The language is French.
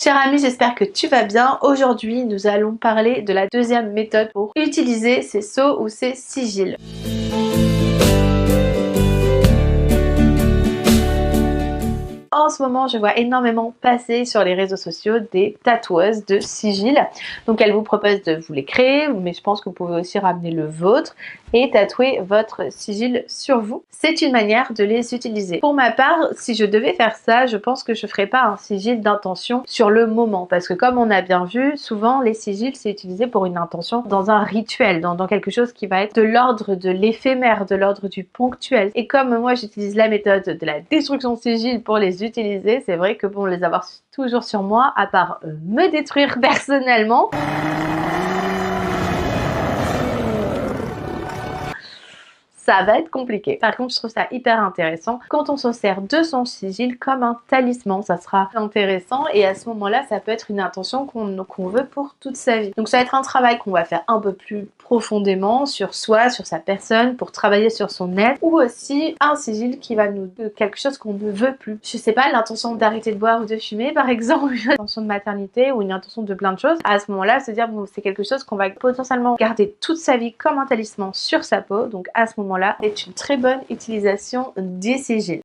Cher ami, j'espère que tu vas bien. Aujourd'hui, nous allons parler de la deuxième méthode pour utiliser ses sceaux ou ses sigils. En ce moment, je vois énormément passer sur les réseaux sociaux des tatoueuses de sigils. Donc elles vous proposent de vous les créer, mais je pense que vous pouvez aussi ramener le vôtre et tatouer votre sigil sur vous. C'est une manière de les utiliser. Pour ma part, si je devais faire ça, je pense que je ferais pas un sigil d'intention sur le moment, parce que comme on a bien vu, souvent les sigils c'est utilisé pour une intention dans un rituel, dans quelque chose qui va être de l'ordre de l'éphémère, de l'ordre du ponctuel. Et comme moi j'utilise la méthode de la destruction de sigils pour les utiliser, c'est vrai que bon, les avoir toujours sur moi, à part me détruire personnellement, ça va être compliqué. Par contre, je trouve ça hyper intéressant quand on se sert de son sigil comme un talisman. Ça sera intéressant et à ce moment-là, ça peut être une intention qu'on veut pour toute sa vie. Donc ça va être un travail qu'on va faire un peu plus profondément sur soi, sur sa personne, pour travailler sur son être, ou aussi un sigil qui va nous dire quelque chose qu'on ne veut plus. Je sais pas, l'intention d'arrêter de boire ou de fumer par exemple, une intention de maternité ou une intention de plein de choses. À ce moment-là, se dire bon, c'est quelque chose qu'on va potentiellement garder toute sa vie comme un talisman sur sa peau. Donc à ce moment-là, c'est une très bonne utilisation des sigils.